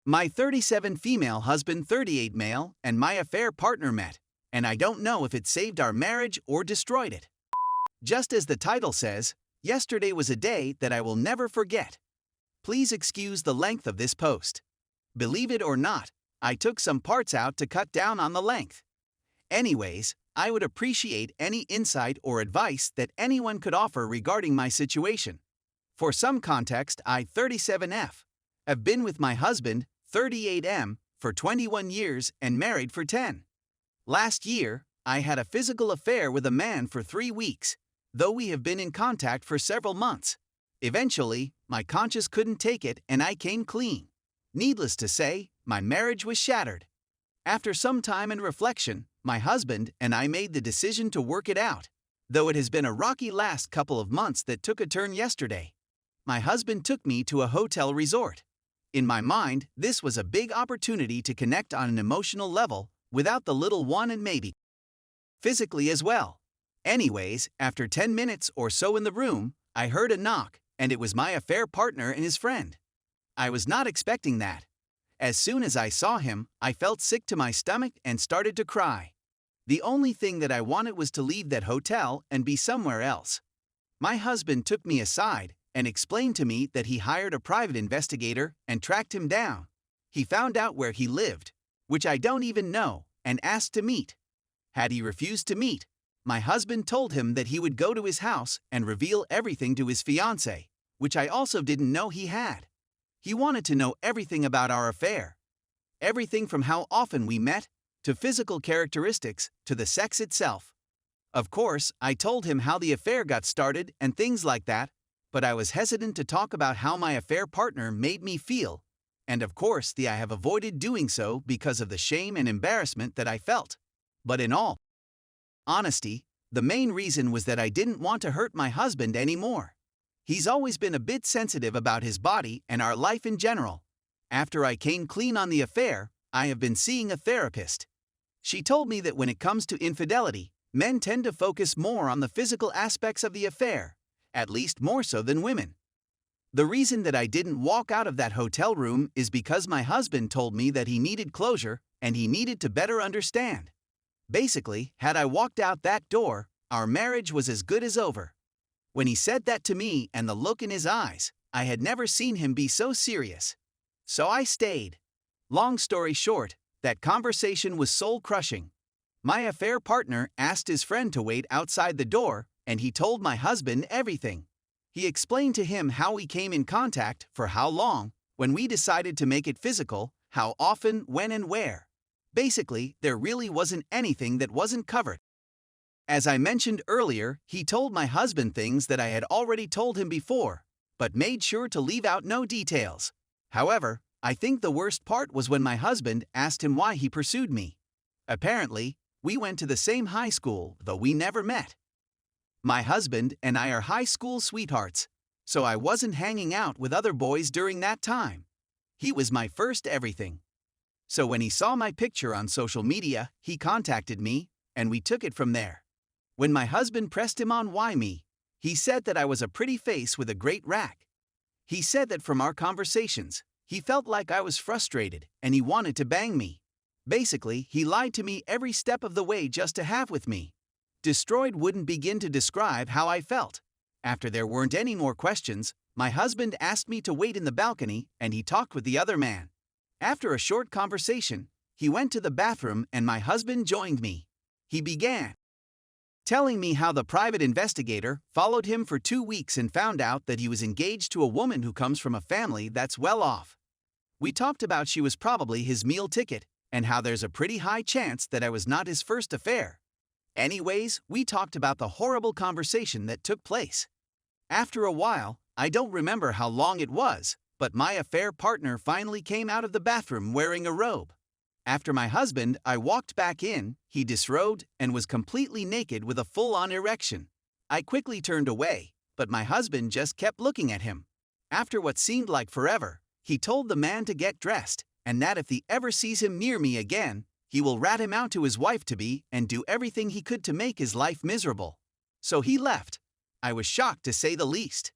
My 37 female husband, 38 male, and my affair partner met, and I don't know if it saved our marriage or destroyed it. Just as the title says, yesterday was a day that I will never forget. Please excuse the length of this post. Believe it or not, I took some parts out to cut down on the length. Anyways, I would appreciate any insight or advice that anyone could offer regarding my situation. For some context, I, 37F, have been with my husband, 38M, for 21 years and married for 10. Last year, I had a physical affair with a man for 3 weeks, though we have been in contact for several months. Eventually, my conscience couldn't take it and I came clean. Needless to say, my marriage was shattered. After some time and reflection, my husband and I made the decision to work it out, though it has been a rocky last couple of months that took a turn yesterday. My husband took me to a hotel resort. In my mind, this was a big opportunity to connect on an emotional level without the little one and maybe physically as well. Anyways, after 10 minutes or so in the room, I heard a knock, and it was my affair partner and his friend. I was not expecting that. As soon as I saw him, I felt sick to my stomach and started to cry. The only thing that I wanted was to leave that hotel and be somewhere else. My husband took me aside and explained to me that he hired a private investigator and tracked him down. He found out where he lived, which I don't even know, and asked to meet. Had he refused to meet, my husband told him that he would go to his house and reveal everything to his fiancée, which I also didn't know he had. He wanted to know everything about our affair. Everything from how often we met, to physical characteristics, to the sex itself. Of course, I told him how the affair got started and things like that, but I was hesitant to talk about how my affair partner made me feel, and of course I have avoided doing so because of the shame and embarrassment that I felt. But in all honesty, the main reason was that I didn't want to hurt my husband anymore. He's always been a bit sensitive about his body and our life in general. After I came clean on the affair, I have been seeing a therapist. She told me that when it comes to infidelity, men tend to focus more on the physical aspects of the affair, at least more so than women. The reason that I didn't walk out of that hotel room is because my husband told me that he needed closure and he needed to better understand. Basically, had I walked out that door, our marriage was as good as over. When he said that to me and the look in his eyes, I had never seen him be so serious. So I stayed. Long story short, that conversation was soul-crushing. My affair partner asked his friend to wait outside the door, and he told my husband everything. He explained to him how we came in contact, for how long, when we decided to make it physical, how often, when and where. Basically, there really wasn't anything that wasn't covered. As I mentioned earlier, he told my husband things that I had already told him before, but made sure to leave out no details. However, I think the worst part was when my husband asked him why he pursued me. Apparently, we went to the same high school, though we never met. My husband and I are high school sweethearts, so I wasn't hanging out with other boys during that time. He was my first everything. So when he saw my picture on social media, he contacted me, and we took it from there. When my husband pressed him on why me, he said that I was a pretty face with a great rack. He said that from our conversations, he felt like I was frustrated and he wanted to bang me. Basically, he lied to me every step of the way just to have with me. Destroyed wouldn't begin to describe how I felt. After there weren't any more questions, my husband asked me to wait in the balcony and he talked with the other man. After a short conversation, he went to the bathroom and my husband joined me. He began telling me how the private investigator followed him for 2 weeks and found out that he was engaged to a woman who comes from a family that's well off. We talked about she was probably his meal ticket and how there's a pretty high chance that I was not his first affair. Anyways, we talked about the horrible conversation that took place. After a while, I don't remember how long it was, but my affair partner finally came out of the bathroom wearing a robe. After my husband, I walked back in, he disrobed and was completely naked with a full-on erection. I quickly turned away, but my husband just kept looking at him. After what seemed like forever, he told the man to get dressed, and that if he ever sees him near me again, he will rat him out to his wife-to-be and do everything he could to make his life miserable. So he left. I was shocked to say the least.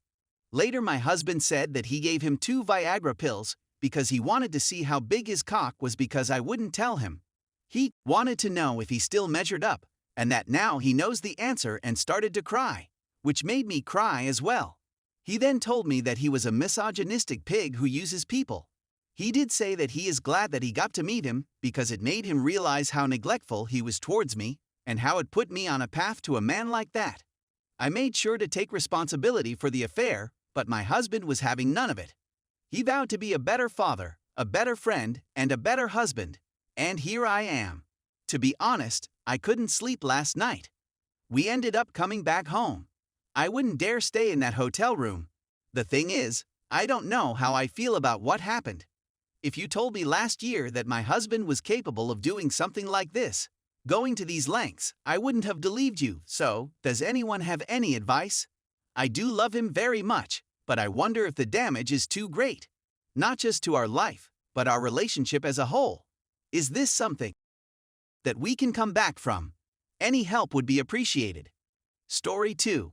Later my husband said that he gave him 2 Viagra pills because he wanted to see how big his cock was because I wouldn't tell him. He wanted to know if he still measured up, and that now he knows the answer and started to cry, which made me cry as well. He then told me that he was a misogynistic pig who uses people. He did say that he is glad that he got to meet him because it made him realize how neglectful he was towards me and how it put me on a path to a man like that. I made sure to take responsibility for the affair, but my husband was having none of it. He vowed to be a better father, a better friend, and a better husband. And here I am. To be honest, I couldn't sleep last night. We ended up coming back home. I wouldn't dare stay in that hotel room. The thing is, I don't know how I feel about what happened. If you told me last year that my husband was capable of doing something like this, going to these lengths, I wouldn't have believed you. So, does anyone have any advice? I do love him very much, but I wonder if the damage is too great. Not just to our life, but our relationship as a whole. Is this something that we can come back from? Any help would be appreciated. Story 2.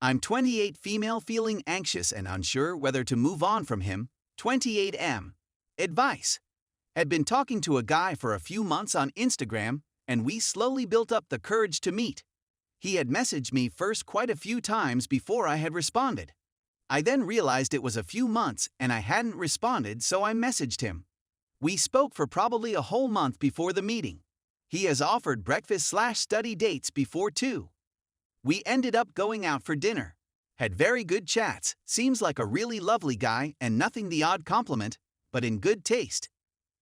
I'm 28 female feeling anxious and unsure whether to move on from him. 28M. Advice. Had been talking to a guy for a few months on Instagram, and we slowly built up the courage to meet. He had messaged me first quite a few times before I had responded. I then realized it was a few months and I hadn't responded, so I messaged him. We spoke for probably a whole month before the meeting. He has offered breakfast/study dates before too. We ended up going out for dinner. Had very good chats, seems like a really lovely guy and nothing the odd compliment, but in good taste.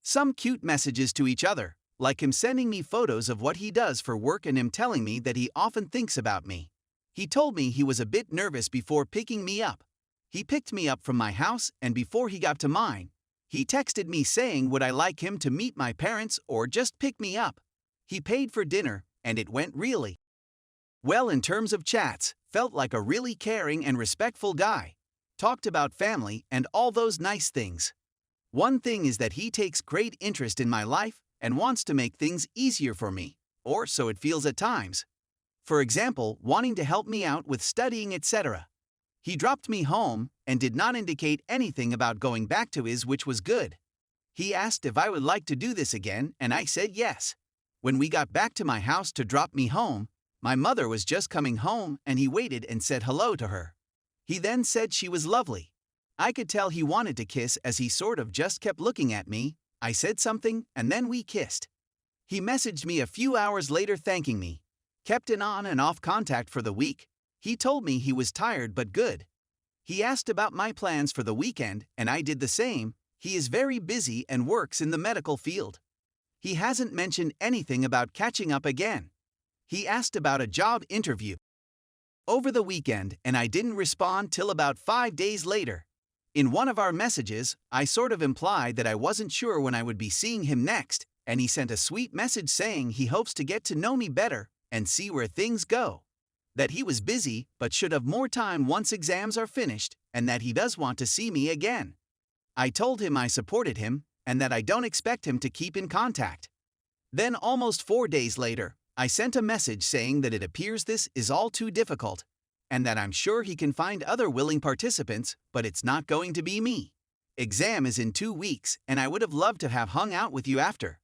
Some cute messages to each other, like him sending me photos of what he does for work and him telling me that he often thinks about me. He told me he was a bit nervous before picking me up. He picked me up from my house, and before he got to mine, he texted me saying would I like him to meet my parents or just pick me up. He paid for dinner, and it went really well in terms of chats, felt like a really caring and respectful guy. Talked about family and all those nice things. One thing is that he takes great interest in my life and wants to make things easier for me, or so it feels at times. For example, wanting to help me out with studying, etc. He dropped me home and did not indicate anything about going back to his, which was good. He asked if I would like to do this again, and I said yes. When we got back to my house to drop me home, my mother was just coming home and he waited and said hello to her. He then said she was lovely. I could tell he wanted to kiss as he sort of just kept looking at me. I said something and then we kissed. He messaged me a few hours later thanking me. Kept in on and off contact for the week. He told me he was tired but good. He asked about my plans for the weekend and I did the same. He is very busy and works in the medical field. He hasn't mentioned anything about catching up again. He asked about a job interview over the weekend and I didn't respond till about 5 days later. In one of our messages, I sort of implied that I wasn't sure when I would be seeing him next, and he sent a sweet message saying he hopes to get to know me better and see where things go. That he was busy but should have more time once exams are finished, and that he does want to see me again. I told him I supported him and that I don't expect him to keep in contact. Then almost 4 days later, I sent a message saying that it appears this is all too difficult, and that I'm sure he can find other willing participants, but it's not going to be me. Exam is in 2 weeks, and I would have loved to have hung out with you after.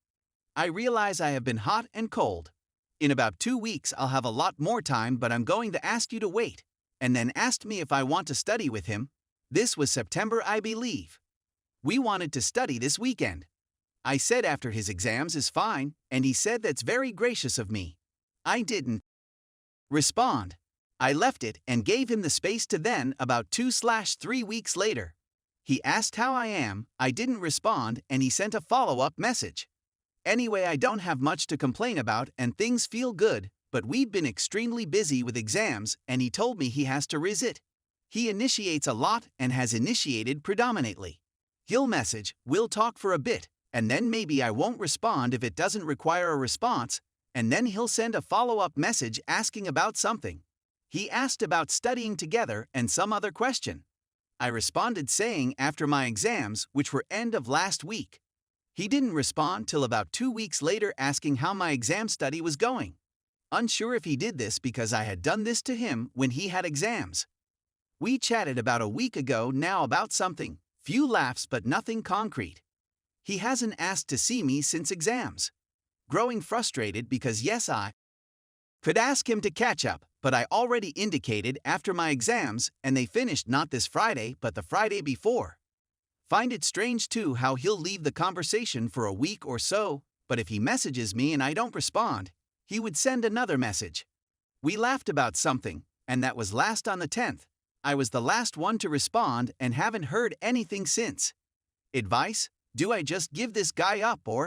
I realize I have been hot and cold. In about 2 weeks I'll have a lot more time, but I'm going to ask you to wait. And then asked me if I want to study with him. This was September, I believe. We wanted to study this weekend. I said after his exams is fine, and he said that's very gracious of me. I didn't respond. I left it and gave him the space to then, about 2/3 weeks later. He asked how I am, I didn't respond, and he sent a follow-up message. Anyway, I don't have much to complain about and things feel good, but we've been extremely busy with exams and he told me he has to it. He initiates a lot and has initiated predominantly. He'll message, we'll talk for a bit, and then maybe I won't respond if it doesn't require a response, and then he'll send a follow-up message asking about something. He asked about studying together and some other question. I responded saying after my exams, which were end of last week. He didn't respond till about 2 weeks later asking how my exam study was going. Unsure if he did this because I had done this to him when he had exams. We chatted about a week ago now about something. Few laughs but nothing concrete. He hasn't asked to see me since exams. Growing frustrated because yes, I could ask him to catch up, but I already indicated after my exams and they finished not this Friday but the Friday before. Find it strange too how he'll leave the conversation for a week or so, but if he messages me and I don't respond, he would send another message. We laughed about something, and that was last on the 10th. I was the last one to respond and haven't heard anything since. Advice? Do I just give this guy up or